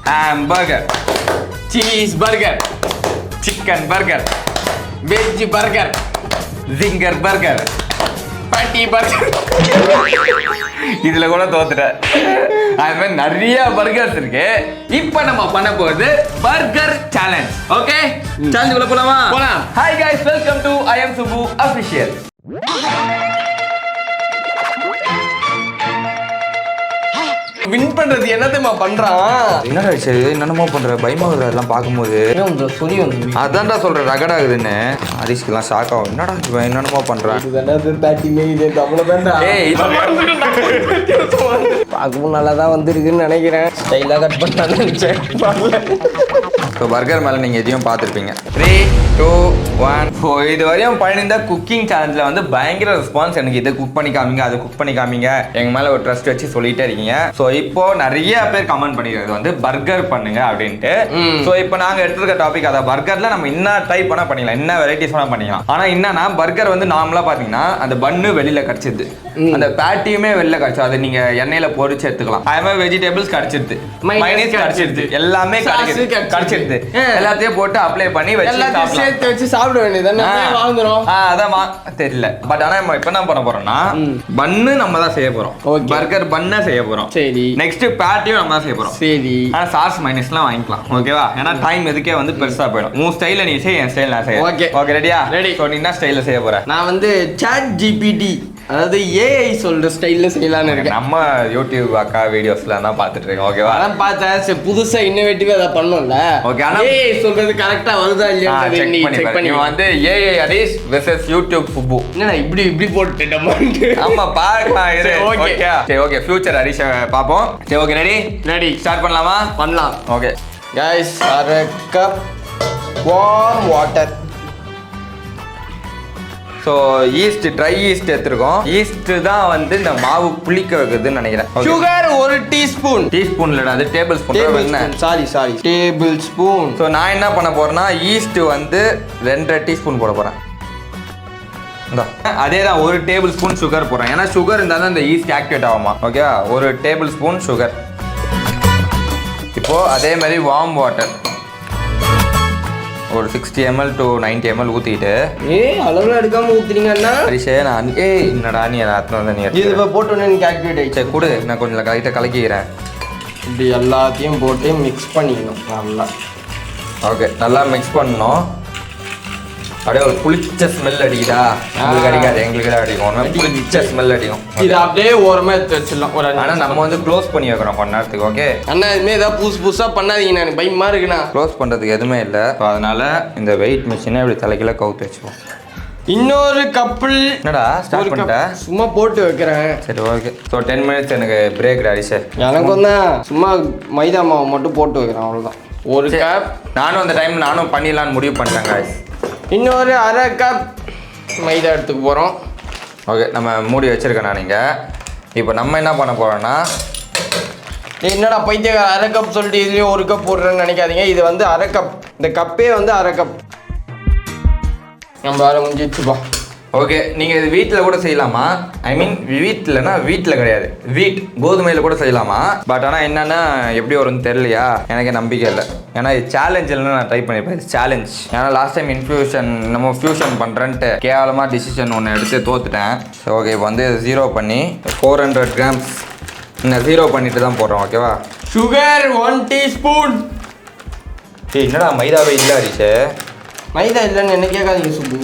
Hamburger, cheese burger, chicken burger, veg burger, zinger burger, patty burger. இதுல கூட தோத்துட்டேன். அது மாதிரி நிறைய பர்கர்ஸ் இருக்கு. இப்போ நம்ம பண்ண போறது பர்கர் சேலஞ்ச். ஓகே, சேலஞ்ச் உள்ள போலாமா? போலாம். Hi guys, welcome to I am Subu official. Win பண்றது என்னதேமா பண்றான்? என்னடா சரி என்னென்னமோ பண்ற பயமா வருது அதெல்லாம் பார்க்கும்போது. சொல்லி வந்து அதான்டா சொல்றேன் ரகடா ஆகுதுன்னு. ஹரிஷ்க்குலாம் ஷாக் ஆகும். என்னடா இவன் என்னென்னமோ பண்றான். பார்க்கவும் நல்லா தான் வந்திருக்குன்னு நினைக்கிறேன். ஸ்டைலாக கட் பண்ணான்னு நினைச்சேன். ஸோ பர்கர் மேலே நீங்கள் எதையும் பார்த்துருப்பீங்க. 3, 2, 1. ஸோ இது வரையும் பண்ணியிருந்த குக்கிங் சேனலில் வந்து பயங்கர ரெஸ்பான்ஸ். எனக்கு இதை குக் பண்ணி காமிங்க, அதை குக் பண்ணி காமிங்க, எங்கள் மேலே ஒரு ட்ரஸ்ட் வச்சு சொல்லிட்டே இருக்கீங்க. ஸோ இப்போ நிறைய பேர் கமெண்ட் பண்ணிக்கிறது வந்து பர்கர் பண்ணுங்க அப்படின்ட்டு. ஸோ இப்போ நாங்கள் எடுத்துருக்க டாபிக் அதை பர்கரில் நம்ம என்ன டைப் பண்ணால் பண்ணிக்கலாம், என்ன வெரைட்டிஸ் வேணால் பண்ணிக்கலாம். ஆனால் என்னன்னா பர்கர் வந்து நார்மலாக பார்த்தீங்கன்னா அந்த பன்னு வெளியில் கிடச்சிது, அந்த பேட்டியுமே வெளில கிடச்சி அதை நீங்கள் எண்ணெயில் பொரிச்சு எடுத்துக்கலாம். அதே மாதிரி வெஜிடபிள்ஸ் கிடச்சிருது, மைனஸ் கிடச்சிருது, எல்லாமே கிடச்சிருது. எல்லாத்தையும் போட்டு அப்ளை பண்ணி வச்சு சாப்பிட வேண்டியது வாங்குறோம். அதான் தெரியல. பட் ஆனா நம்ம இப்ப என்ன பண்ண போறோம்னா பன்னு நம்ம தான் செய்ய போறோம். பர்கர் பன்ன செய்ய போறோம். சரி, நெக்ஸ்ட் பேட்டியும் நம்ம தான் செய்ய போறோம். சரி, ஆனா சாஸ் மைனஸ்லாம் வாங்கிக்கலாம். ஓகேவா? ஏன்னா டைம் எதுக்கே வந்து பெருசா போயிடும். உன் ஸ்டைல நீ செய், என் ஸ்டைல் நான் செய்ய. ஓகே ஓகே, ரெடியா? ரெடி. சோ நீ என்ன ஸ்டைல்ல செய்ய போற? நான் வந்து சாட் ஜிபிடி, அதாவது ஏஐ சொல்ற ஸ்டைல்ல செய்யலாம்னு இருக்கேன். நம்ம யூடியூப் அக்கா வீடியோஸ்ல தான் பார்த்துட்டு இருக்கோம். ஓகேவா? அதான் பார்த்தேன், புதுசா இன்னோவேட்டிவா அதை பண்ணோம்ல. ஓகே, ஆனா ஏஐ சொல்றது கரெக்ட்டா வருதா இல்லையா நீ செக் பண்ணி வந்து AI Harish versus YouTube Subbu. என்னடா இப்படி போட்டுட்டேன். ஆமா பாருங்க. ஓகே சரி, ஓகே ஃபியூச்சர் ஹரிஷ் பாப்போம். சரி, ஓகே, ரெடி ஸ்டார்ட் பண்ணலாமா? பண்ணலாம். Okay guys, 1/2 cup warm water. So yeast, dry yeast எடுத்துருக்கோம். ஈஸ்ட் தான் வந்து இந்த மாவு புளிக்க வைக்கிறதுன்னு நினைக்கிறேன். Sugar 1 teaspoon. டீஸ்பூன் இல்லைடா, அது table spoon. Sorry table spoon. So நான் என்ன பண்ண போறேன்னா ஈஸ்ட் வந்து 2.5 டீஸ்பூன் போட போறேன். அதே தான் 1 டேபிள் ஸ்பூன் சுகர் போடுறேன். ஏன்னா சுகர் இருந்தால் தான் இந்த ஈஸ்ட் ஆக்டிவேட் ஆகுமா. ஓகேவா? 1 டேபிள் ஸ்பூன் சுகர். இப்போ அதே மாதிரி வார்ம் வாட்டர் ஒரு 60 ml to 90 ml ஊற்றிட்டு. அளவுல எடுக்காம ஊத்துறீங்கன்னா ஹரிஷே நான் என்னடா நீ அத்தனை நீ இது இப்போ போட்டோன்னே எனக்கு ஆக்டிவேட் ஆயிடுச்சு. சரி கொடு, நான் கொஞ்சம் கரெக்டாக கலக்கிக்கிறேன். இப்படி எல்லாத்தையும் போட்டு மிக்ஸ் பண்ணிக்கணும் நல்லா. ஓகே, நல்லா மிக்ஸ் பண்ணணும். அப்படியே ஒரு புளிச்ச ஸ்மெல் அடிக்குதா? உங்களுக்கு அடிக்காது, எங்களுக்கு தான் அடிக்கும். புளிச்ச ஸ்மெல் அடிக்கும். இது அப்படியே ஓரமாக எடுத்து வச்சிடலாம். ஆனால் நம்ம வந்து க்ளோஸ் பண்ணி வைக்கிறோம் கொஞ்ச நேரத்துக்கு. ஓகே அண்ணா, இதுமாதிரி ஏதாவது புதுசாக பண்ணாதீங்க, எனக்கு பயமா இருக்குண்ணா. க்ளோஸ் பண்ணுறதுக்கு எதுவுமே இல்லை. ஸோ அதனால இந்த வெயிட் மிஷினை இப்படி தலைக்கில கவுத்து வச்சுப்போம். இன்னொரு கப்பில் என்னடா ஸ்டார்ட் பண்ணிட்டேன்? சும்மா போட்டு வைக்கிறேன். சரி, ஓகே. ஸோ 10 minutes எனக்கு பிரேக் ஹரிஷே. எனக்கும் தான் சும்மா மைதா மாவு மட்டும் போட்டு வைக்கிறேன், அவ்வளோதான். 1 கப். நானும் அந்த டைம் பண்ணிடலான்னு முடிவு பண்ணிட்டேன் காய்ஸ். இன்னொரு 1/2 கப் மைதா எடுத்துக்க போகிறோம். ஓகே, நம்ம மூடி வச்சுருக்கேன் நான். நீங்கள் இப்போ நம்ம என்ன பண்ண போகிறோன்னா, என்னடா பைத்தியக்கார 1/2 கப் சொல்லிட்டு இதுலேயும் 1 கப் போடுறேன்னு நினைக்காதீங்க. இது வந்து 1/2 கப். இந்த கப்பே வந்து 1/2 கப். நம்ம வேலை முடிஞ்சிச்சுப்பா. ஓகே, நீங்கள் இது வீட்டில் கூட செய்யலாமா? ஐ மீன் வீட்டில்னா வீட்டில் கிடையாது, கோதுமையில் கூட செய்யலாமா? பட் ஆனால் என்னென்னா எப்படி வரும்னு தெரியலையா? எனக்கு நம்பிக்கை இல்லை. ஏன்னா இது சேலஞ்சில் நான் ட்ரை பண்ணியிருப்பேன். இது சேலஞ்ச். ஏன்னா லாஸ்ட் டைம் நம்ம ஃபியூஷன் பண்ணுறேன்ட்டு கேவலமாக டிசிஷன் ஒன்று எடுத்து தோத்துட்டேன். ஓகே, இப்போ வந்து 0 பண்ணி 400 grams இன்னும் 0 பண்ணிட்டு தான் போடுறோம். ஓகேவா? Sugar 1 teaspoon. என்னடா மைதாவே இல்லை ஹரிஷே? மைதா இல்லைன்னு என்ன கேட்காதீங்க சுப்பு.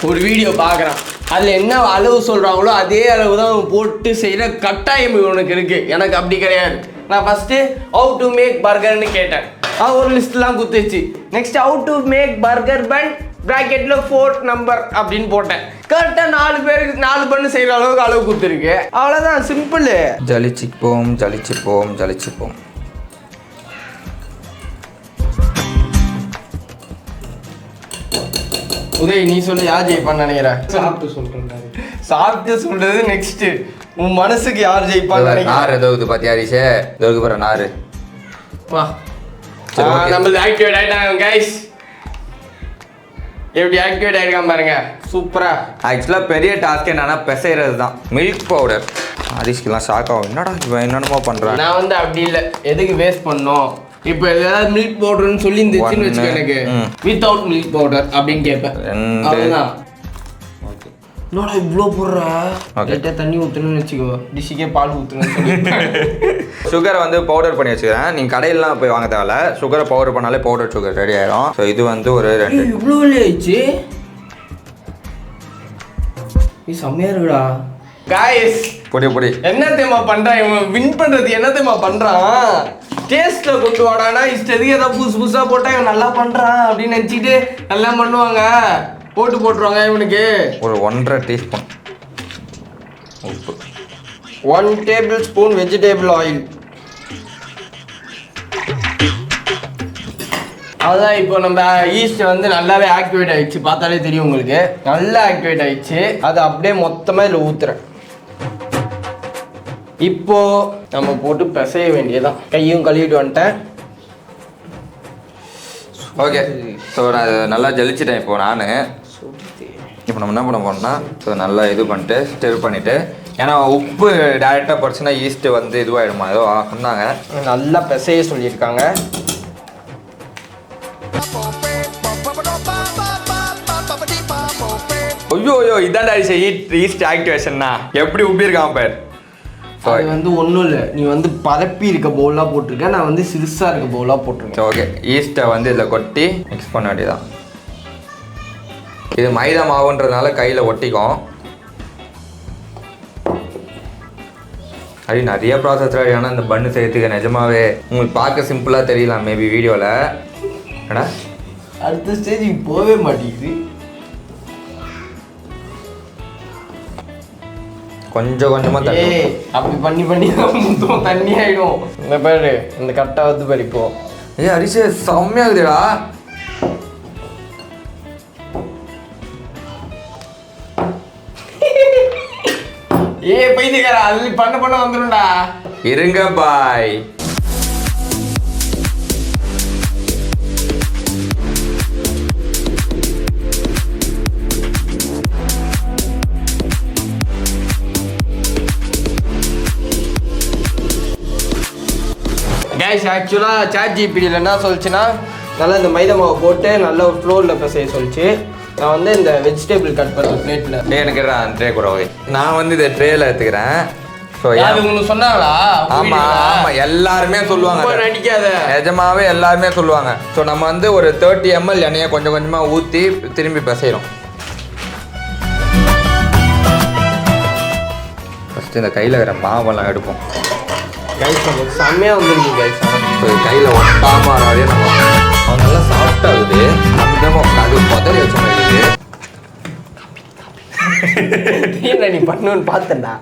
ஒரு வீடியோ பார்க்குறான், அதில் என்ன அளவு சொல்கிறாங்களோ அதே அளவு தான் போட்டு செய்கிற கட்டாயம் உனக்கு இருக்குது. எனக்கு அப்படி கிடையாது. நான் ஃபஸ்ட்டு ஹவு டு மேக் பர்கர்னு கேட்டேன். ஒரு லிஸ்ட்லாம் குத்துச்சு. Next how to make burger bun ப்ராக்கெட்டில் 4th நம்பர் அப்படின்னு போட்டேன். கரெக்டாக 4 பேருக்கு 4 பண்ணு செய்கிற அளவுக்கு அளவு குத்துருக்கு. அவ்வளோதான், சிம்பிள். ஜலிச்சுப்போம் ஜலிச்சுப்போம் ஜலிச்சுப்போம். உதய், நீ சொல்லு, யார் ஜெயிப்பான்னு நினைக்கிறேன்? சாப்பிட்டு சொல்றது நெக்ஸ்ட். உன் மனசுக்கு யார் ஜெயிப்பான்னு நினைக்கிறேன்? நார் ஏதாவது பாத்தியா ஹரிஷே? ஏதாவது பாரு நார். வா, நம்ம ஆக்டிவேட் ஆயிட்டாங்க கைஸ். எப்படி ஆக்டிவேட் ஆயிருக்கான் பாருங்க, சூப்பரா. ஆக்சுவலாக பெரிய டாஸ்க் என்னன்னா பிசைறது தான். Milk powder. ஹரிஷ்கெல்லாம் ஷாக் ஆகும். என்னடா இவன் என்னென்னமோ பண்ணுறான். நான் வந்து அப்படி இல்லை, எதுக்கு வேஸ்ட் பண்ணோம், இப்போ ஏதாவது மில்க் பவுடர்னு சொல்லி இருந்துச்சுன்னு வச்சுக்கோ எனக்கு வித்தவுட் மில்க் பவுடர் அப்படின்னு கேட்பேன். அவ்வளோதான். என்னடா இவ்வளோ போடுற? லைட்டாக தண்ணி ஊற்றணும்னு வச்சுக்கோ, டிஷ்ஷுக்கே பால் ஊற்றணும்னு சொல்லி. சுகரை வந்து பவுடர் பண்ணி வச்சுக்கிறேன். நீங்கள் கடையிலாம் போய் வாங்க தேவையில்ல, சுகரை பவுடர் பண்ணாலே பவுடர் சுகர் ரெடி ஆயிடும். ஸோ இது வந்து ஒரு 2 இவ்வளோ ஆயிடுச்சு. இது செம்மையா இருக்குடா. காய்ஸ் பொடி என்ன தெரியுமா பண்றான் இவன்? வின் பண்றது என்ன தெரியுமா பண்றான்? டேஸ்ட்ல கொண்டு வாடானா இஷ்டத்துக்கு ஏதாவது புதுசா போட்டா இவன் நல்லா பண்றான் அப்படின்னு நினைச்சிட்டு நல்லா பண்ணுவாங்க, போட்டுருவாங்க. இவனுக்கு ஒரு 1.5 டீஸ்பூன் உப்பு, 1 டேபிள் ஸ்பூன் வெஜிடபிள் ஆயில். அதான் இப்போ நம்ம ஈஸ்ட் வந்து நல்லாவே ஆக்டிவேட் ஆயிடுச்சு, பார்த்தாலே தெரியும் உங்களுக்கு. நல்லா ஆக்டிவேட் ஆயிடுச்சு. அது அப்படியே மொத்தமா இதில் ஊத்துறேன். இப்போ நம்ம போட்டு பிசைய வேண்டியதான். கையும் கழுவிட்டு வந்துட்டேன். ஓகே, ஸோ நான் நல்லா ஜலிச்சிட்டேன். இப்போ நம்ம என்ன பண்ண போறோம்னா, ஸோ நல்லா இது பண்ணிட்டு ஸ்டிர் பண்ணிட்டு, ஏன்னா உப்பு டேரெக்டாக போச்சுன்னா ஈஸ்ட் வந்து இதுவாகிடுமா, ஏதோ சொன்னாங்க. நல்லா பிசைய சொல்லியிருக்காங்க. ஐயோ இதான்டா ஈஸ்ட் ஆக்டிவேஷன்னா எப்படி உப்பி இருக்கான் பேர். அது வந்து ஒன்றும் இல்லை, நீ வந்து பரப்பி இருக்க பவுலாக போட்டிருக்க, நான் வந்து சிறுசாக இருக்க பவுலாக போட்டிருக்கேன். ஓகே, ஈஸ்ட்டை வந்து இதில் கொட்டி மிக்ஸ் பண்ண வேண்டியதான். இது மைதா மாவுன்றதுனால கையில் ஒட்டிக்கும். அது நிறைய ப்ராசஸ் ஆனால் இந்த பண்ணு செய்யறதுக்கு நிஜமாவே உங்களுக்கு பார்க்க சிம்பிளாக தெரியலாம் மேபி வீடியோவில். ஏன்னா அடுத்த ஸ்டேஜுக்கு போகவே மாட்டேங்குது. கொஞ்சம் கொஞ்சமாக தண்ணி அப்படி பண்ணி மொத்தம் தண்ணி ஆகிடும். இந்த பாரு, இந்த கட்டை வந்து பறிப்போ. அரிசி செம்மையாகுதுடா. பைத்தியக்காரா, அது பண்ண வந்துடும்டா. இருங்க பாய். கைஸ், ஆக்சுவலாக ChatGPTல என்ன சொல்லிச்சுன்னா, நல்லா இந்த மைதா மாவை போட்டு நல்லா ஒரு ஃப்ளோரில் பிசைய சொல்லிச்சு. நான் வந்து இந்த வெஜிடபிள் கட் பண்ணுற பிளேட்டில் எனக்கு ட்ரே கூட நான் வந்து இதை ட்ரேயில் எடுத்துக்கிறேன். ஸோ உங்களுக்கு சொன்னாங்களா? ஆமாம் எல்லாருமே சொல்லுவாங்க, நடிக்காத. நிஜமாவே எல்லாருமே சொல்லுவாங்க. ஸோ நம்ம வந்து ஒரு 30 ml எண்ணெயை கொஞ்சம் கொஞ்சமாக ஊற்றி திரும்பி பிசைகிறோம். ஃபஸ்ட்டு இந்த கையில் இருக்கிற மாவெல்லாம் எடுப்போம். கைஸ் நமக்கு செம்மையாக வந்துருக்கு கைஸ். கையில் ஒட்டாமல் வராதே நம்ம அவன் நல்லா சாஃப்டாகுது. நம்ம அது பதறி வச்ச மாதிரி இருக்குது. நீ பண்ணுன்னு பார்த்தேன்டா.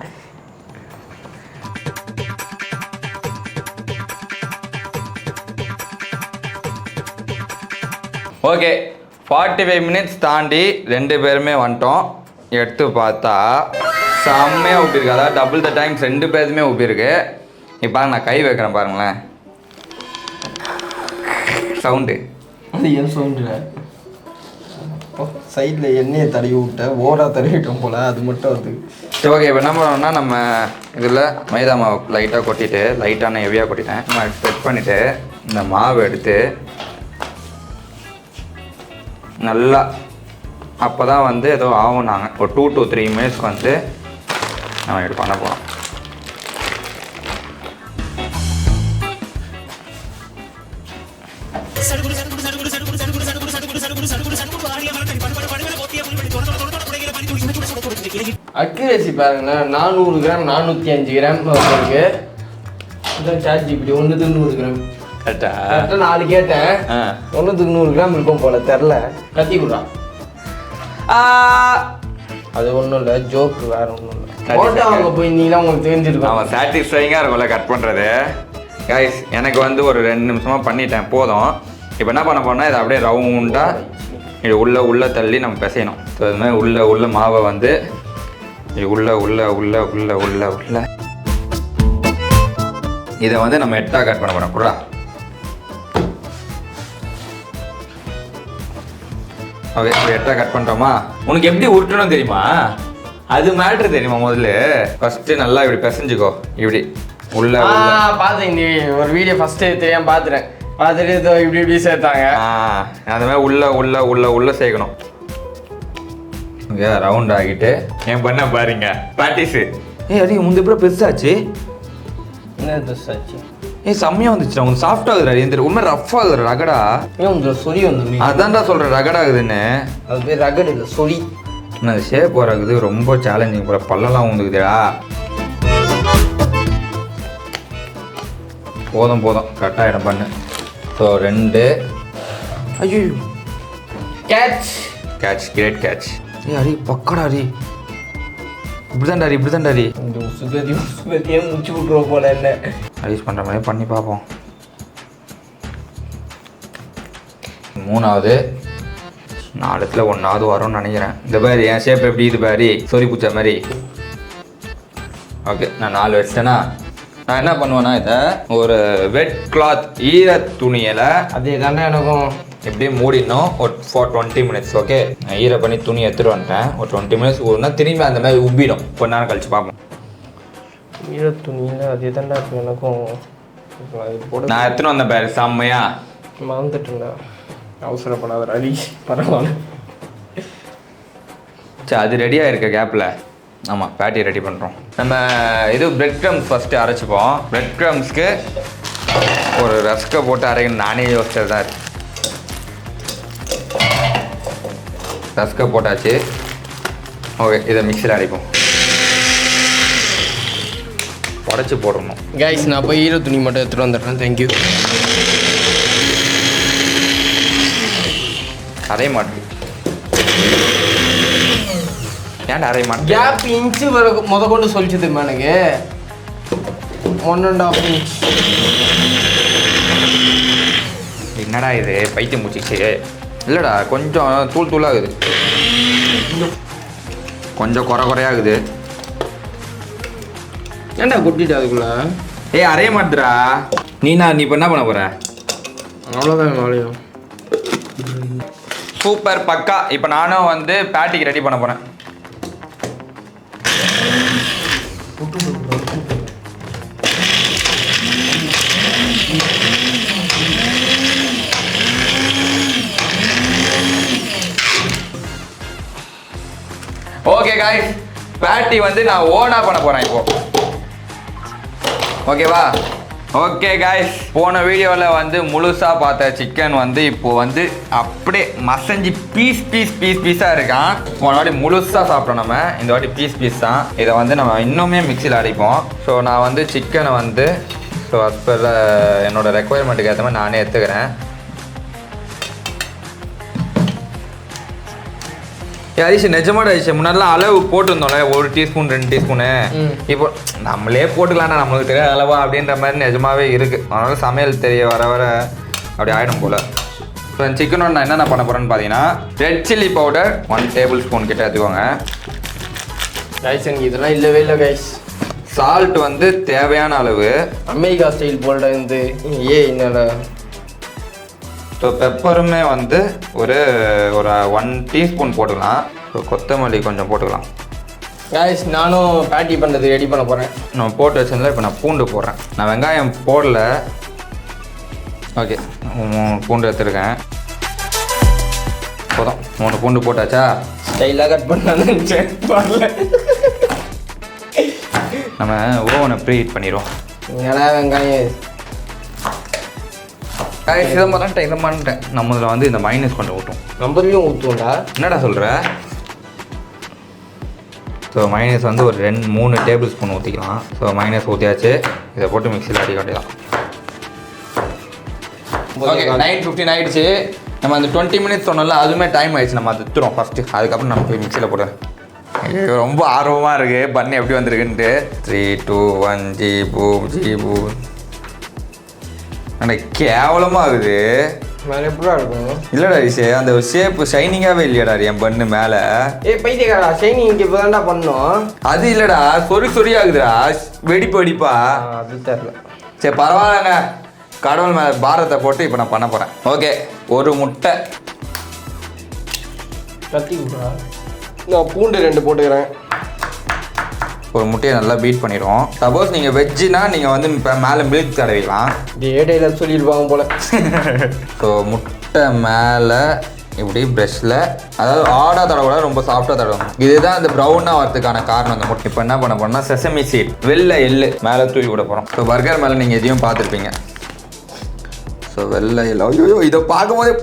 ஓகே, 45 மினிட்ஸ் தாண்டி 2 பேருமே வந்துட்டோம். எடுத்து பார்த்தா செம்மையாக ஊப்பிருக்கு. அதாவது டபுள் த டைம்ஸ் 2 பேருமே ஊப்பிருக்கு. இப்போ நான் கை வைக்கிறேன் பாருங்களேன், சவுண்டு. அது ஏன் சவுண்டு? சைடில் எண்ணெயை தடவி விட்டேன், ஓடாக தடவிட்டோம் போல், அது மட்டும் வந்து. சரி ஓகே, இப்போ என்ன பண்ணோம்னா, நம்ம இதில் மைதா மாவு லைட்டாக கொட்டிட்டு, லைட்டான ஹெவியாக கொட்டிட்டேன். நம்ம செட் பண்ணிவிட்டு இந்த மாவு எடுத்து நல்லா, அப்போ தான் வந்து ஏதோ ஆகும். நாங்கள் ஒரு 2 to 3 மினிட்ஸ்க்கு வந்து நம்ம இப்படி பண்ண போகிறோம். அக்யூரேசி பாருங்களேன், 400 கிராம் 405 கிராம் இருக்கு. ChatGPT 100 கிராம் கரெக்டாக 4 கேட்டேன். 100 கிராம் இருக்கும் போல, தெரில. கத்தி கொடுறான். அது ஒன்றும் இல்லை, ஜோக்கு, வேறு ஒன்றும் இல்லை. போட்டு அவங்க போயிருந்தீங்கன்னா உங்களுக்கு தெரிஞ்சிருக்கும். அவன் சாட்டிஸ்ஃபைங்காக இருக்கும்ல கட் பண்ணுறது. கைஸ், எனக்கு வந்து ஒரு 2 நிமிஷமாக பண்ணிட்டேன், போதும். இப்போ என்ன பண்ண போனால் இதை அப்படியே ரவுண்டாக இது உள்ளே தள்ளி நம்ம பிசையணும். ஸோ இது மாதிரி உள்ள மாவை வந்து இது உள்ள இதை வந்து நம்ம 8ஆக கட் பண்ண போகிறோம். புறா ஓகே, இப்போ 8ஆக கட் பண்ணுறோமா? உனக்கு எப்படி உருட்டணும் தெரியுமா? அது மேட்ரு தெரியுமா? முதல்ல ஃபஸ்ட்டு நல்லா இப்படி பிசைஞ்சுக்கோ. இப்படி உள்ள பார்த்தேன், ஒரு வீடியோ ஃபஸ்ட்டு தெரியாமல் பார்த்துட்டேன். பார்த்துட்டு இதோ இப்படி இப்படி சேர்த்தாங்க. அந்த மாதிரி உள்ள சேர்க்கணும். ஓகே ரவுண்ட் ஆகிட்டு என் பண்ண பாருங்க பேட்டிஸு. அடி முந்தைய அப்புறம் பெருசாச்சு. என்ன பெருசாச்சு? செம்மையாக வந்துச்சுடா. உங்களுக்கு சாஃப்ட் ஆகுதுடா. எந்த உண்மை ரஃப் ஆகுது ரகடா. ஏன் உங்களுக்கு சொறி வந்து? அதான்டா சொல்கிறேன் ரகட் ஆகுதுன்னு. அது பேர் ரகட் இல்லை, சொறி. அது ஷேப் வராகுது, ரொம்ப சேலஞ்சிங் போல. பல்லெல்லாம் வந்துக்குதுடா. போதும் கரெக்டாகிடும் பண்ணு. ஸோ 2. ஐயோ கேட்ச் கிரேட் கேட்ச். அரி பக்கடா அரி. இப்படிதான்டாரி இந்த உசுகதியே முடிச்சு விட்ருவோம் போல. என்ன அரிஸ் பண்ணுற மாதிரி பண்ணி பார்ப்போம். 3வது 4த்துல 1வது வரும்னு நினைக்கிறேன். இந்த பாரு என் ஷேப் எப்படி இது பாரு, சொறி பூச்ச மாதிரி. ஓகே நான் 4 வச்சிட்டேன்னா நான் என்ன பண்ணுவேன்னா இதை ஒரு வெட் கிளாத் ஈர துணியில் அதே தாண்டா எனக்கும் எப்படியும் மூடிடணும் ஒரு 20 minutes. ஓகே நான் ஈர பண்ணி துணி எடுத்துகிட்டு வந்துட்டேன். ஒரு 20 minutes ஊறினா திரும்பி அந்த மாதிரி உப்பிடும். கொஞ்ச நேரம் கழிச்சு பார்ப்போம். ஈர துணியில் அதே தாண்டா எனக்கும். நான் எடுத்துகிட்டு வந்தேன் பாரு செம்மையா. மறந்துட்டுண்டா, அவசரப்படாத அடி. பரவாயில்ல. சரி அது ரெடியாக இருக்க கேப்பில் ஆமாம் பேட்டி ரெடி பண்ணுறோம். நம்ம இது பிரெட் க்ரம்ஸ் ஃபஸ்ட்டு அரைச்சிப்போம். பிரெட் க்ரம்ஸ்க்கு ஒரு ரஸ்கை போட்டு அரைக்கணும். நானே யோசிச்சது தான். ரஸ்கை போட்டாச்சு. ஓகே இதை மிக்சியில் அரைப்போம். உடச்சி போடணும். கைஸ் நான் போய் ஈர துணி மட்டும் எடுத்துகிட்டு வந்துடுறேன். தேங்க்யூ. அரைய மாட்டேன். ஏன்டா அரைய மாட்டேன்? கேப் இன்ச்சு வர கொண்டு சொல்லிச்சு தெரியுமா எனக்கு. 1.5 inch. என்னடா இது பைத்தியம் முடிச்சிச்சு. இல்லைடா கொஞ்சம் தூளாகுது, கொஞ்சம் குறையாகுது. ஏன்டா கொட்டிட்டு அதுக்குள்ள? அரைய மாட்டுறா. நீ இப்போ என்ன பண்ண போற? அவ்வளோதான் நாளையும். சூப்பர் பக்கா. இப்போ நானும் வந்து பேட்டிக்கு ரெடி பண்ண போகிறேன். ஓகே காய்ஸ் பேட்டி வந்து நான் ஓனா பண்ண போகிறேன் இப்போ. ஓகேவா? ஓகே காய்ஸ் போன வீடியோவில் வந்து முழுசாக பார்த்த சிக்கன் வந்து இப்போ வந்து அப்படியே மசஞ்சி பீஸாக இருக்கான். போன வாட்டி முழுசாக சாப்பிட்டோம் நம்ம, இந்த வாட்டி பீஸ் தான். இதை வந்து நம்ம இன்னுமே மிக்சியில் அடிப்போம். ஸோ நான் வந்து சிக்கனை வந்து ஸோ அது பர் என்னோடய ரெக்குவயர்மெண்ட்டுக்கு ஏற்ற மாதிரி நானே எடுத்துக்கிறேன். ஹரிஷ் நிஜமாட ஹரிஷ் முன்னாடிலாம் அளவு போட்டுருந்தோம்ல 1 டீஸ்பூன் 2 டீஸ்பூனு. இப்போ நம்மளே போட்டுக்கலாம்னா நம்மளுக்கு தெரியாத அளவா அப்படின்ற மாதிரி நிஜமாவே இருக்குது. அதனால சமையல் தெரிய வர அப்படி ஆகிடும் போல். இப்போ சிக்கனோட நான் என்னென்ன பண்ண போகிறேன்னு பார்த்தீங்கன்னா red chilli powder 1 table spoon கிட்ட எடுத்துக்கோங்க. கைஸ் எனக்கு இதெல்லாம் இல்லவே இல்லை கைஸ். சால்ட் வந்து தேவையான அளவு. அமெரிக்கா ஸ்டைல் போல்ட வந்து என்னோட. ஸோ பெப்பருமே வந்து ஒரு 1 டீஸ்பூன் போட்டுக்கலாம். ஸோ கொத்தமல்லி கொஞ்சம் போட்டுக்கலாம். கைஸ் நானும் பேட்டி பண்ணுறது ரெடி பண்ண போகிறேன். நான் போட்டு வச்சிருந்தேன். இப்போ நான் பூண்டு போடுறேன். நான் வெங்காயம் போடல. ஓகே 3 பூண்டு எடுத்துருக்கேன். போதும் 3 பூண்டு போட்டாச்சா? ஸ்டைலாக கட் பண்ணலான்னு வரல. நம்ம ஓவனை ப்ரீ ஹீட் பண்ணிடுவோம். ஏன்னா வெங்காயம் இதை பண்ணிட்டேன். நம்ம இதில் வந்து இந்த மைனஸ் கொஞ்சம் ஊட்டும். நம்மளையும் ஊற்றுவோம்டா. என்னடா சொல்கிற? ஸோ மைனஸ் வந்து ஒரு 2-3 டேபிள் ஸ்பூன் ஊற்றிக்கலாம். ஸோ மைனஸ் ஊற்றியாச்சு. இதை போட்டு மிக்சியில் அடி காட்டிடலாம். ஓகே 9:15 ஆகிடுச்சு. நம்ம அந்த 20 மினிட்ஸ் சொன்னோம்ல அதுவுமே டைம் ஆகிடுச்சு. நம்ம அது எடுத்துரும் ஃபஸ்ட்டு. அதுக்கப்புறம் நம்ம போய் மிக்சியில் போடுறேன். ரொம்ப ஆர்வமாக இருக்குது பண்ணி எப்படி வந்திருக்குன்ட்டு. 3, 2, 1 ஜீபு எனக்கு கேவலமாக ஆகுது. வேறு எப்படா இருக்கும்? இல்லைடா ரிஷே அந்த ஷேப்பு ஷைனிங்காகவே இல்லையாடா என் பண்ணு மேலே. பைத்தியக்காரா ஷைனிங் இங்கே இப்போ தான்டா பண்ணோம். அது இல்லைடா சொறி ஆகுதுடா வெடிப்பா. அது தெரில. சரி பரவாயில்லங்க. கடவுள் மேலே பாரத்தை போட்டு இப்போ நான் பண்ண போகிறேன். ஓகே 1 முட்டை. கத்தி விட்றா. நான் பூண்டு 2 போட்டுக்கிறேன். ஒரு முட்டையை நல்லா பீட் பண்ணிடுவோம். சப்போஸ் நீங்கள் வெஜ்ஜுனா நீங்கள் வந்து இப்போ மேலே மில்க் தடவிக்கலாம். டேடையில் சொல்லிடுவாங்க போல. ஸோ முட்டை மேலே இப்படி ப்ரெஷ்ஷில், அதாவது ஆடாக தடவை ரொம்ப சாஃப்டாக தடவும். இதுதான் அந்த ப்ரௌனாக வரதுக்கான காரணம். அந்த முட்டை இப்போ என்ன பண்ண போறோம்னா செசமி சீட், வெள்ளை எள்ளு மேலே தூக்கி விட போகிறோம். ஸோ பர்கர் மேலே நீங்கள் எதையும் பார்த்துருப்பீங்க. ஸோ வெள்ளை எள்ளு, ஐயோ இதை பார்க்கும்போதே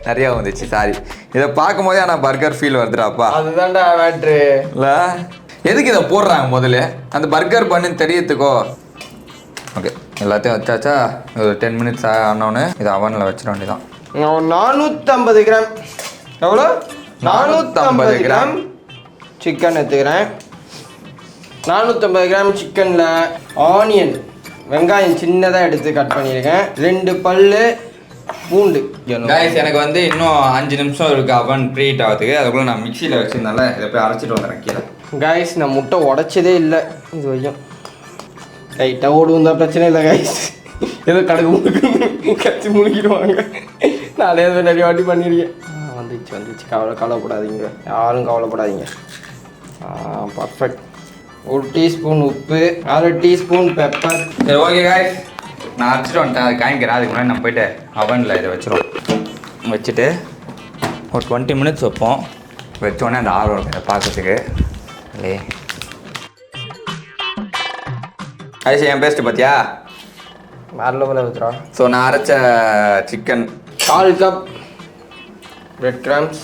நிறையா வந்துச்சு, சாரி. இதை பார்க்கும் போதே ஆனால் பர்கர் ஃபீல் வருதுடாப்பா. அதுதான்டா மேட்ரு இல்லை, எதுக்கு இதை போடுறாங்க முதல்ல? அந்த பர்கர் பண்ணுன்னு தெரியறதுக்கோ. ஓகே, எல்லாத்தையும் வச்சாச்சா? ஒரு 10 மினிட்ஸ் ஆனோன்னு இது அவனில் வச்சிட வேண்டியதான். 450 கிராம். எவ்வளோ? 450 கிராம் சிக்கன் எடுத்துக்கிறேன். 450 கிராம் சிக்கனில் ஆனியன், வெங்காயம் சின்னதாக எடுத்து கட் பண்ணியிருக்கேன். 2 பல்லு பூண்டு. கைஸ், எனக்கு வந்து இன்னும் 5 நிமிஷம் இருக்குது அவன் ப்ரீட் ஆகிறதுக்கு. அதுக்குள்ளே நான் மிக்சியில் வச்சுருந்தால இதை போய் அரைச்சிட்டு வந்துடுறேன் கீழே. கைஸ், நான் முட்டை உடைச்சதே இல்லை இது வரைக்கும். லைட்டாக ஓடுவந்தா பிரச்சனை இல்லை கைஸ். ஏதோ கடுகு முழுக்க கச்சி முழுக்கிடுவாங்க. நானே ஏதோ நிறைய வாட்டி பண்ணியிருக்கேன். வந்துச்சு கவலைப்படாதீங்க, யாரும் கவலைப்படாதீங்க. பர்ஃபெக்ட். 1 டீஸ்பூன் உப்பு, 1/2 டீஸ்பூன் பெப்பர். சரி, ஓகே கைஸ், நான் அரைச்சிட்டு வந்துட்டேன். அது காய்க்கிறேன். அதுக்கு முன்னாடி நம்ம போயிட்டு அவனில் இதை வச்சிருவோம். வச்சுட்டு ஒரு 20 மினிட்ஸ் வைப்போம். வச்சோடனே அந்த ஆர்வம் இதை பார்க்கறதுக்கு. இல்லே ஐசி, என் பேஸ்ட்டு பார்த்தியா? வேறு லெவலில் வச்சுரா. ஸோ நான் அரைச்ச சிக்கன் 1/4 கப் பிரெட் கிராம்ஸ்,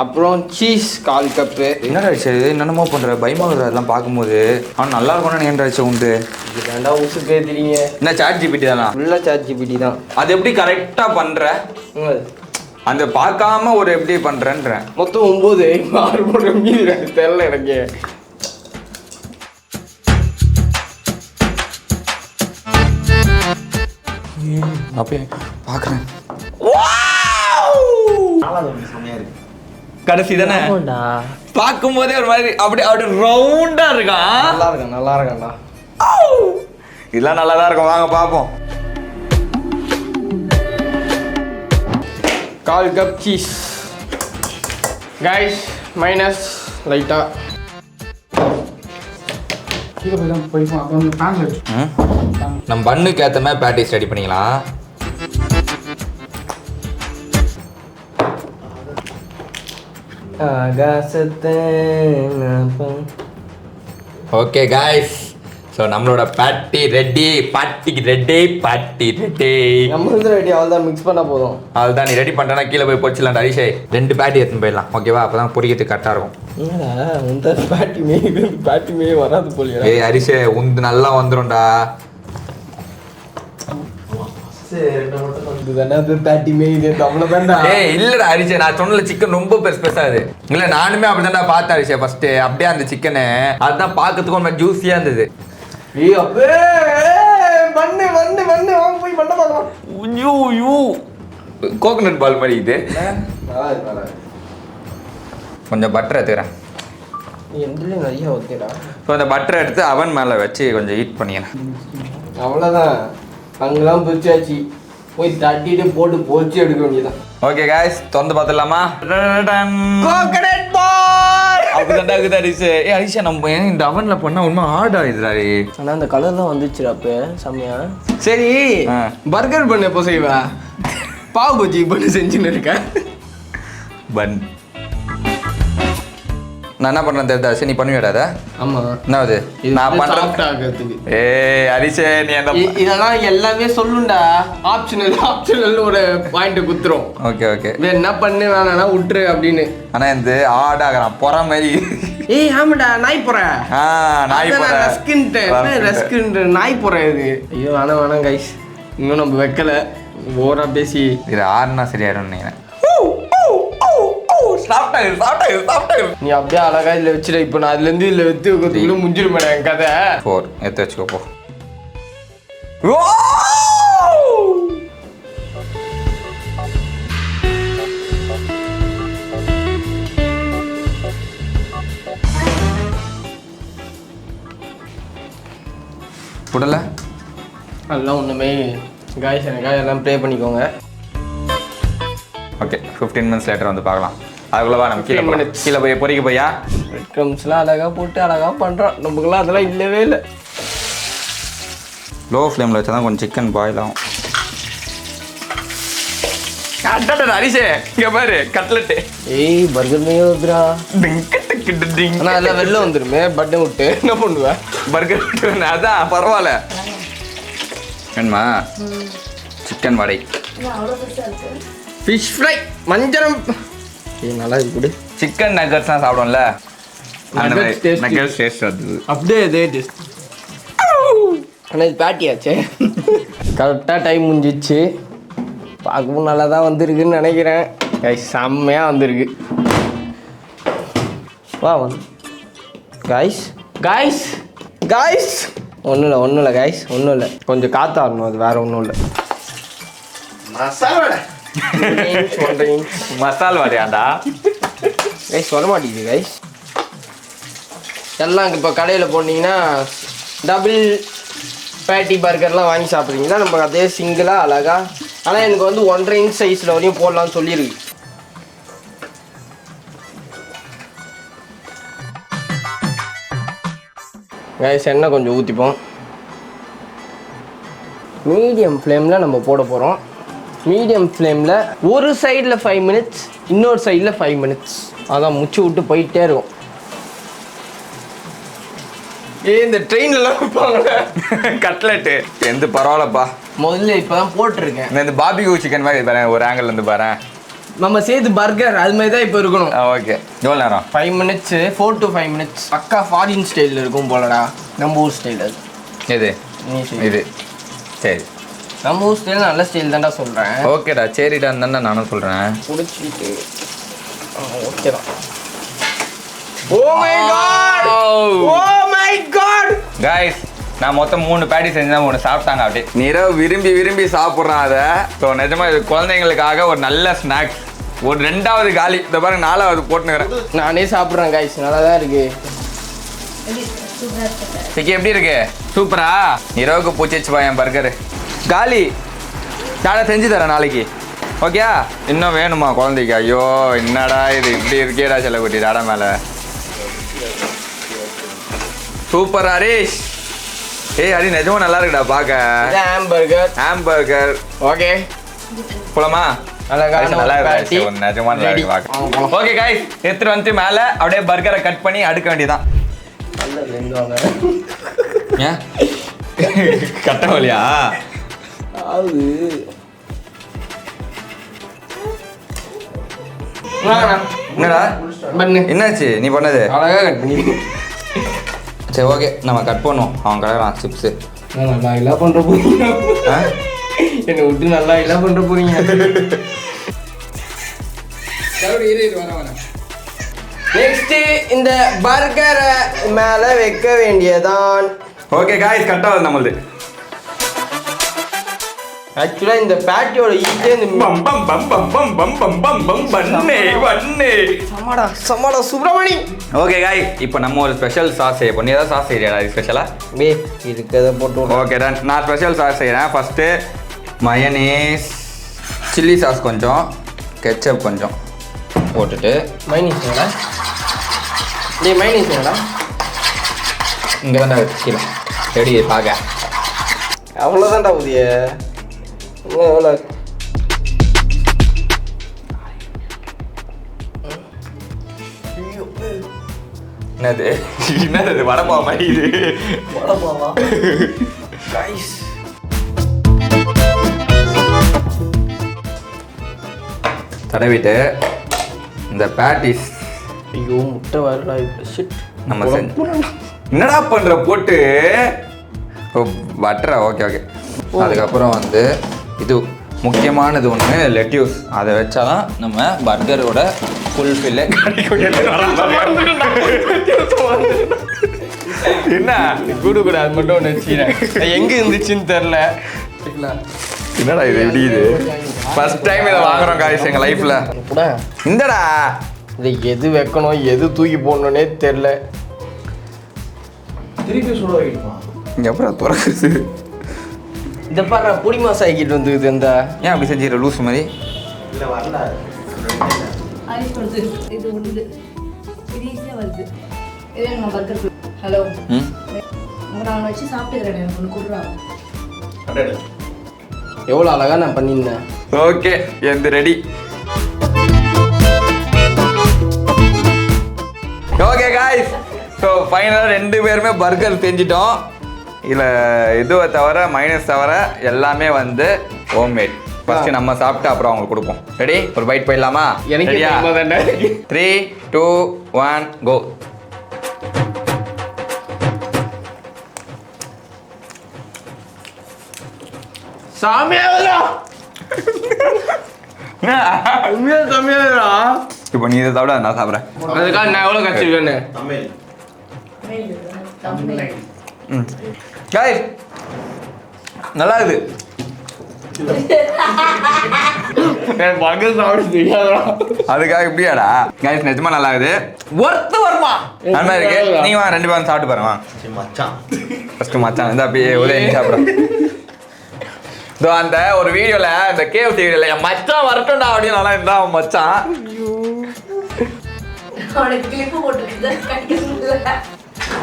அப்புறம் சீஸ் 1/4 கப்பு. என்னடா ஆச்சு என்னென்னமோ பண்ணுற பயமாகுது அதெல்லாம் பார்க்கும்போது. ஆனால் நல்லா இருக்கும்னு என்ன ஆச்சு உண்டு? இது வேண்டா உசு பேத்துறீங்க. என்ன சாட் ஜிபிடி தானா? ஃபுல்லாக சாட் ஜிபிடி தான். அது எப்படி கரெக்டாக பண்ணுற? அந்த பார்க்காம ஒரு எப்படி பண்ணுறேன்றேன். மொத்தம் 9 6 போடுற மீதி தெரியல எனக்கு. அப்பயே பார்க்குறேன். கடைசி தானே பார்க்கும் போதே ஒரு மாதிரி அப்படி ரவுண்டா இருக்கான். நல்லா இருக்கான்டா. இதெல்லாம் நல்லா தான் இருக்கும். வாங்க பார்ப்போம். 1/4 கப் சீஸ் கைஸ், மைனஸ் லைட்டா. நம்ம பண்ணுக்கு ஏற்ற மாதிரி பேட்டிஸ் ரெடி பண்ணிக்கலாம். ஓகே காய்ஸ், ஸோ நம்மளோட பாட்டி ரெடி. நம்மளும் ரெடி. அவ்வளோதான், மிக்ஸ் பண்ணால் போதும். அதுதான், நீ ரெடி பண்ணுறேன்னா கீழே போய் பொரிச்சிடலாம். அரிஷே 2 பேட்டி எடுத்துன்னு போயிடலாம். ஓகேவா? அப்போ தான் பொரிக்கிறதுக்கு கரெக்டாக இருக்கும். இந்த பேட்டிமே வராது போலியா? ஏய் அரிஷே, உந்து நல்லா வந்துடும்டா. இல்லடா அரிஷே, நான் சொன்ன சிக்கன் ரொம்ப பெருசா அது. இல்ல நானுமே அப்படிதான்டா பார்த்தேன் அரிஷே ஃபர்ஸ்ட். அப்படியே அந்த சிக்கனு அதுதான் பார்க்கறதுக்கு ஒரு ஜூஸியா இருந்தது. கோகனட் பால் மாதிரி இது. கொஞ்சம் பட்டர் எடுத்துக்கிறேன். நிறைய ஓகேடா. ஸோ அந்த பட்டரை எடுத்து அவன் மேலே வச்சு கொஞ்சம் ஹீட் பண்ணிக்கிறேன். அவ்வளோதான், அங்கெல்லாம் பொரிச்சாச்சு. போய் தட்டிட்டு போட்டு பொரிச்சு எடுக்க வேண்டியதான். ஓகே காய்ஸ், திறந்து பார்த்துடலாமா? கோகனட் பால் அப்படிதான் இருக்குது அரிஷே. அரிஷா, நம்ம இந்த அவனில் பண்ணால் உண்மை ஹார்ட் ஆகிடுறா. ஆனால் அந்த கலர் தான் வந்துச்சுடா அப்போ செம்மையா. சரி, ஆ. பர்கர் பண்ண எப்போ செய்வா? பாவ் பஜ்ஜி பண்ணி செஞ்சுன்னு இருக்கேன். பன் நான் என்ன பண்ணுறேன் தெரியுதா? நீ பண்ணுவியாடா அதை? ஆமாம். என்ன அது நான் பண்ணுறேன். அரிஷே, நீ அந்த இதெல்லாம் எல்லாமே சொல்லுண்டா. ஆப்ஷனல் ஒரு பாயிண்ட் குத்துரும். ஓகே ஓகே, என்ன பண்ணு வேணானா விட்டுரு அப்படின்னு. ஆனால் இந்த ஆடாகிறான் பொற மாதிரி. ஏய் ஆமாடா, நாய் போற. நாய் போற ரஸ்கின்ட்டு நாய் போற இது. ஐயோ வேணாம் கைஸ், இன்னும் நம்ம வைக்கல. ஓரா பேசி இது ஆறுனா சரியாயிடும் நினைக்கிறேன். நீ அப்படியே அழகா இதுல வச்சிட. இப்போ நான் அதுல இருந்து இதுல வெத்து வைக்கிறதுக்குள்ள முடிஞ்சிடும் மேடம் என் கதை. 4 எடுத்து வச்சுக்கோ போ. புடல அதெல்லாம் ஒண்ணுமே காய்ஸ், எனக்காக எல்லாம் ப்ரே பண்ணிக்கோங்க. ஓகே, 15 மினிட்ஸ் லேட்டர் வந்து பார்க்கலாம். அதுக்குள்ளவா நம்ம கீழே போய் பொறிக்க போயா பிரெட் க்ரம்ஸ்லாம் அழகாக போட்டு அழகாக பண்ணுறான். நமக்குலாம் அதெல்லாம் இல்லவே இல்லை. லோ ஃப்ளேமில் வச்சா தான் கொஞ்சம் சிக்கன் பாயில் ஆகும். அரிசே இங்கே பாரு கட்லெட்டு. ஏய் பர்கர் வந்துடா. ஆனால் அதெல்லாம் வெளில வந்துடுமே பட்டை விட்டு என்ன பண்ணுவேன்? பர்கர் விட்டு அதான் பரவாயில்ல. வேணுமா சிக்கன் வடை, ஃபிஷ் ஃப்ரை, மஞ்சரம். ஏய் நல்லா இது கூட. சிக்கன் நக்கட்ஸ்லாம் சாப்பிடும்ல அந்த மாதிரி நக்கட்ஸ் டேஸ்ட் வருது. அப்படியே இதே டேஸ்ட். ஆனால் இது பேட்டியாச்சே. கரெக்டாக டைம் முடிஞ்சிச்சு. பார்க்கவும் நல்லா தான் வந்திருக்குன்னு நினைக்கிறேன். கைஸ் செம்மையாக வந்திருக்கு. வா வந்து கைஸ் கைஸ் கைஸ் ஒன்றும் இல்லை கைஸ் ஒன்றும் இல்லை. கொஞ்சம் காற்று ஆடணும், அது வேறு ஒன்றும் இல்லை. மசால் வடையாண்டா கைஸ் வர மாட்டேங்குது கைஸ். எல்லாம் இப்போ கடையில் போனீங்கன்னா டபுள் பேட்டி பர்கர்லாம் வாங்கி சாப்பிட்றீங்களா, நம்ம அதே சிங்கிளாக அழகாக. ஆனால் எனக்கு வந்து 1.5 இன்ச் சைஸில் வரையும் போடலான்னு சொல்லியிருக்கு. கைஸ் எண்ணெய் கொஞ்சம் ஊற்றிப்போம். மீடியம் ஃப்ளேமில் நம்ம போட போகிறோம். மீடியம் ஃப்ளேமில் ஒரு சைடில் 5 மினிட்ஸ், இன்னொரு சைடில் 5 மினிட்ஸ். அதான் முச்சு விட்டு போயிட்டே இருக்கும். இந்த ட்ரெயின்லாம் வைப்பாங்க கட்லெட்டு எந்த பரவாயில்லப்பா. முதல்ல இப்போ தான் போட்டிருக்கேன். இந்த பாபிக்யூ சிக்கன் மாதிரி பாரு, ஒரு ஆங்கிள் இருந்து பாரு. நம்ம சேர்த்து பர்கர் அது மாதிரி தான் இப்போ இருக்கணும். ஓகே எவ்வளோ நேரம்? 5 மினிட்ஸ், 4 to 5 மினிட்ஸ். பக்கா ஃபாரின் ஸ்டைலில் இருக்கும் போலடா. நம்ம ஊர் ஸ்டைல் அது. எது நீ இது? சரி நம்ம ஊர் ஸ்டைல் நல்ல ஸ்டைல் தான்டா சொல்கிறேன். ஓகேடா சரிடா தானே நானும் சொல்கிறேன். பிடிச்சிட்டு ஓகே தான். Oh my God, oh my God guys நான் மொத்தம் 3 பேட்டி செஞ்சேன், 3 சாப்பிட்டாங்க. அப்படியே நிறவு விரும்பி விரும்பி சாப்பிட்றான் அதை. ஸோ நிஜமாக இது குழந்தைங்களுக்காக ஒரு நல்ல ஸ்நாக்ஸ். ஒரு 2வது காலி, இந்த பாருங்க 4வது போட்டுனுக்கிறேன். நானே சாப்பிட்றேன் கைஸ், நல்லா தான் இருக்கு. சிக்கி எப்படி இருக்கு? சூப்பரா. இரவுக்கு பூச்சிச்சுப்பா என் பர்கரு. காலி யாரை செஞ்சு தரேன் நாளைக்கு. ஓகே இன்னும் வேணுமா குழந்தைக்கு? ஐயோ என்னடா இது இப்படி இருக்கேடா செல்லக்குட்டி டாடா மேலே. சூப்பர் ஹரிஷ். ஏய் ஹரி நிஜமா நல்லா இருக்குடா பார்க்க. ஹாம்பர்கர் ஓகே போலாமா? நல்லா இருக்கு நிஜமா நல்லா இருக்கு பார்க்க. ஓகே கைஸ் எடுத்துட்டு வந்து மேலே அப்படியே பர்கரை கட் பண்ணி அடுக்க வேண்டியதான். ஏன் கட்ட வழியா? என்னடா என்னாச்சு நீ பண்ணது? அழகாக கட் பண்ணி. சரி ஓகே நம்ம கட் பண்ணுவோம். அவன் கலரான் சிப்ஸு. நல்லா இல்லை பண்ணுற போறீங்க. என்னை விட்டு நல்லா இல்லை பண்ணுற போறீங்க. நெக்ஸ்ட் இந்த பர்கரை மேலே வைக்க வேண்டியதான். ஓகே காய்ஸ் கட் ஆகுது நம்மளுது. ஆக்சுவலாக இந்த பேட்டியோட ஈட்டே இந்த சமாடா சுப்ரமணி. ஓகே காய் இப்போ நம்ம ஒரு ஸ்பெஷல் சாஸ் செய்ய போறோம். ஏதாவது சாஸ் செய்யறியா இது ஸ்பெஷலாக? இருக்கிறத போட்டு. ஓகே டன் நான் ஸ்பெஷல் சாஸ் செய்கிறேன். ஃபஸ்ட்டு மயனீஸ், சில்லி சாஸ் கொஞ்சம், கெச்சப் கொஞ்சம் போட்டுட்டு மைனீஸ் வேணா. மைனீஸ் வேணா இங்கே தான்டா வச்சுக்கல. ரெடி பார்க்க அவ்வளோதான்டா உதய. எவ்வளோ என்னது என்னது வடப்பாவா மாதிரி இது? வடப்பாவா கைஸ். தடவிட்டு இந்த பேட்டிஸ். ஐயோ முட்டை வரடா ஷிட். நம்ம என்னடா பண்ற போட்டு பட்டரா? Okay okay. அதுக்கப்புறம் வந்து இது முக்கியமானது ஒன்று லெட்யூஸ். அதை வச்சாதான் நம்ம பர்கரோட ஃபுல்ஃபில்ல என்ன கூடு கூட அது மட்டும் ஒன்று வச்சுக்கிறேன். எங்கே இருந்துச்சுன்னு தெரில. என்னடா இது எப்படி? இது ஃபர்ஸ்ட் டைம் இதை வாங்குறோம் காய்ஸ் எங்கள் லைஃப்பில். கூட இந்தடா இதை எது வைக்கணும் எது தூக்கி போடணுன்னே தெரில. திருப்பி சுட வைக்கணுமா? இங்கே அப்புறம் துறக்குது. இந்த பாரு பொடி மாசம் ஆகிட்டு வந்துக்குது. இந்த ஏன் அப்படி செஞ்சுக்கிற லூஸ் மாதிரி? இது ஒன்று இது ஈஸியாக வருது. இதே நம்ம பர்கர் ஹலோ ம் நான் வச்சு சாப்பிட்டுக்கிறேன் எனக்கு ஒன்று கொடுறாங்க எவ்வளோ அழகா நான் பண்ணியிருந்தேன். ஓகே எந்த ரெடி. ஓகே காய்ஸ், ஸோ ஃபைனலாக 2 பேருமே பர்கர் செஞ்சிட்டோம். இதில் இதுவை தவிர மைனஸ் தவிர எல்லாமே வந்து ஹோம்மேட். ஃபர்ஸ்ட் நம்ம சாப்பிட்டு அப்புறம் அவங்களுக்கு கொடுப்போம். ரெடி? ஒரு பைட் போயிடலாமா? எனக்கு 3, 2, 1 கோ. சாமியா சாமியா. இப்போ நீ இதை சாப்பிட நான் சாப்பிட்றேன். அதுக்காக நான் எவ்வளோ கஷ்டிருக்கேன்னு. ம் காய்ஸ் நல்லா இருக்குது. பர்கர் சாப்பிட தெரியாதா? அதுக்காக இப்படியாடா காய்ஸ்? நிஜமா நல்லா இருக்குது. ஒர்த்து வருமா? நல்லா இருக்கு. நீங்க வாங்க 2 பேரும் சாப்பிட்டு பாருங்க. மச்சான் ஃபர்ஸ்ட் மச்சான் இந்த அப்படியே ஒரே சாப்பிட்றேன். இதோ அந்த ஒரு வீடியோல இந்த கேஎஃப்சி வீடியோல என் மச்சான் வரட்டும்டா அப்படின்னு நல்லா இருந்தா அவன் மச்சான். அவனுக்கு கிளிப்பு போட்டுருக்குது கடிக்க.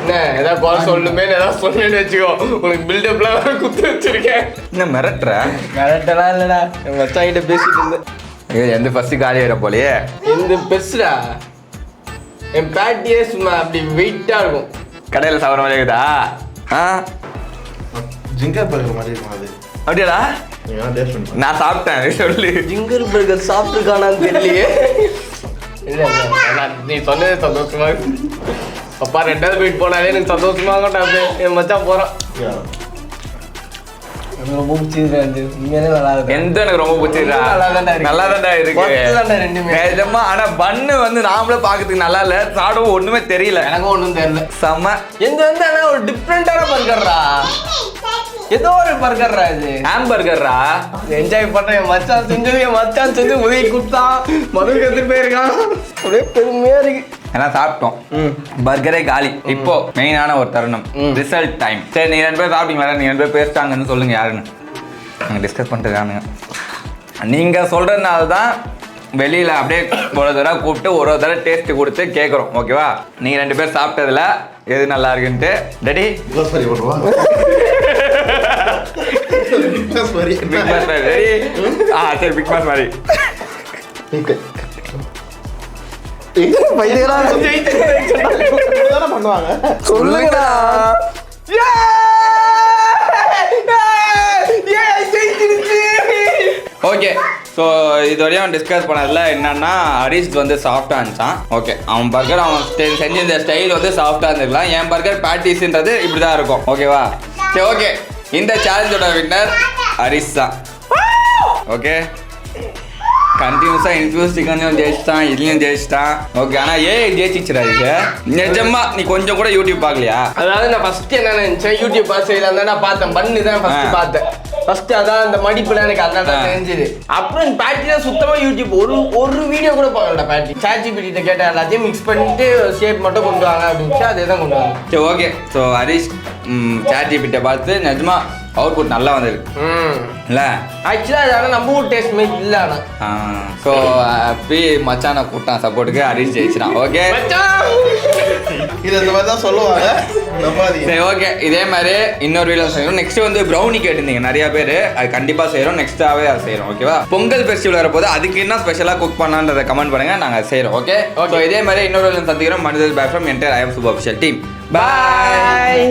என்ன ஏதாவது குறை சொல்லுமே ஏதாவது சொன்னேன்னு வச்சுக்கோ, உனக்கு பில்டப்லாம் குத்து வச்சிருக்கேன். என்ன மிரட்டுற? கரெக்டெல்லாம் இல்லைடா, என் மச்சான் கிட்ட பேசிட்டு இருந்தேன். எந்த ஃபர்ஸ்ட் காலி ஆகிற போலயே. எந்த பெருசுடா, என் பேட்டியே சும்மா அப்படி வெயிட்டா இருக்கும். கடையில் சாப்பிட்ற மாதிரி இருக்குதா? ஆ ஜிங்கர் பர்கர் மாதிரி இருக்கும் அது. அப்படியாடா? நீங்க வேணா டேஸ்ட் பண்ணி நான் சாப்பிட்டேன் சொல்லு. ஜிங்கர் பர்கர் சாப்பிட்டுருக்கானான்னு தெரியலையே. இல்லை இல்லை, நீ சொன்னதே சந்தோஷமா இருக்கு. அப்பா 2வது போயிட்டு போனாலே எனக்கு சந்தோஷமா இருக்கும். என் மச்சான் போகிறான். பாருங்க. எனக்கு ரொம்ப பிடிச்சிருக்கு. உண்மையாலே நல்லா இருக்கு. எந்த எனக்கு ரொம்ப பிடிச்சிருக்கா? நல்லா தான்டா இருக்கு. ரெண்டுமே நிஜமா. ஆனா பன்னு வந்து நாமளே பார்க்கறதுக்கு நல்லா இல்ல, சாப்பிடவும் ஒண்ணுமே தெரியல. எனக்கும் ஒன்றும் தெரியல. செம்ம. எந்த வந்து ஆனால் ஒரு டிஃப்ரெண்டான பர்கர்ரா, ஏதோ ஒரு பர்கர்ரா இது. ஹாம்பர்கர்ரா. என்ஜாய் பண்றேன். என் மச்சான் செஞ்சு உதவி கொடுத்தான், மதுரை எடுத்துட்டு போயிருக்கான். ஒரே பெருமையா இருக்கு. எல்லாம் சாப்பிட்டோம். பர்கரே காலி. இப்போ மெயினான ஒரு தருணம், ரிசல்ட் டைம். சரி நீங்க 2 பேர் சாப்பிட்டீங்க, நீங்க 2 பேர் பேசிட்டாங்கன்னு சொல்லுங்க யாருன்னு. நாங்கள் டிஸ்கஸ் பண்ணிட்டுருக்கானுங்க. நீங்க சொல்றதுனால தான் வெளியில அப்படியே ஒரு தடவை கூப்பிட்டு ஒரு தடவை டேஸ்ட் கொடுத்து கேட்குறோம். ஓகேவா? நீங்க 2 பேர் சாப்பிட்டதுல எது நல்லா இருக்குன்ட்டு. டெடி க்ளோஸ் பண்ணி போடுவா. க்ளோஸ் பண்ணி. பிக் பாஸ் மாதிரி ரெடி? சரி பிக் பாஸ் மாதிரி. பண்ணுவாங்க. சொல்லுங்கடா. ஓகே, ஸோ இது வரையும் டிஸ்கஸ் பண்ணதில் என்னன்னா ஹரிஷ் வந்து சாஃப்டாக இருந்துச்சான். ஓகே, அவன் பர்கர் அவன் செஞ்ச இந்த ஸ்டைல் வந்து சாஃப்டாக இருந்துருக்கலாம். என் பர்கர் பேட்டிஸ்ன்றது இப்படி தான் இருக்கும். ஓகேவா? சரி ஓகே, இந்த சேலஞ்சோட வின்னர் ஹரிஷ் தான். ஓகே, கண்டினியூஸாக இன்ஃபியூஸ்டிக்கும் ஜெயிச்சிட்டான், இதுலையும் ஜெயிச்சிட்டான். ஓகே, ஆனால் ஜெயிச்சிச்சுடா இது. நிஜமா நீ கொஞ்சம் கூட யூடியூப் பார்க்கலையா? அதாவது நான் ஃபர்ஸ்ட் என்ன நினைச்சேன், யூடியூப் பார்த்து செய்யலாம் தான் நான் பார்த்தேன். பண்ணு தான் ஃபர்ஸ்ட் பார்த்தேன். ஃபர்ஸ்ட் அதான் அந்த மடிப்புல எனக்கு அதான் தெரிஞ்சது. அப்புறம் பேட்டில சுத்தமா யூடியூப் ஒரு வீடியோ கூட பார்க்கலடா. பேட்டி ChatGPT கிட்ட கேட்ட எல்லாத்தையும் மிக்ஸ் பண்ணிட்டு ஷேப் மட்டும் கொண்டு வாங்க அப்படின்னு அதே தான் கொண்டு வாங்க. சரி ஓகே, ஸோ ஹரிஷ் ChatGPT பார்த்து நிஜமா அவுட்புட் நல்லா வந்திருக்கு இல்லை? ஆக்சுவலாக அதனால் நம்ம ஊர் டேஸ்ட் மாதிரி இல்லை. ஆனால் ஸோ ஹாப்பி மச்சான கூட்டான் சப்போர்ட்டுக்கு ஹரிஷ் ஜெயிச்சிடான். ஓகே, இது இந்த மாதிரி தான் சொல்லுவாங்க. சரி ஓகே, இதே மாதிரி இன்னொரு வீடியோ செய்யணும். நெக்ஸ்ட் வந்து ப்ரௌனி கேட்டிருந்தீங்க நிறைய பேர், அது கண்டிப்பாக செய்கிறோம். நெக்ஸ்ட்டாகவே அதை செய்கிறோம். ஓகேவா? பொங்கல் ஃபெஸ்டிவல் வரப்போது அதுக்கு என்ன ஸ்பெஷலாக குக் பண்ணலான்றதை கமெண்ட் பண்ணுங்கள், நாங்கள் செய்கிறோம். ஓகே, ஸோ இதே மாதிரி இன்னொரு வீடியோ சந்திக்கிறோம். மனிதர் back from entire IM super official team. Bye.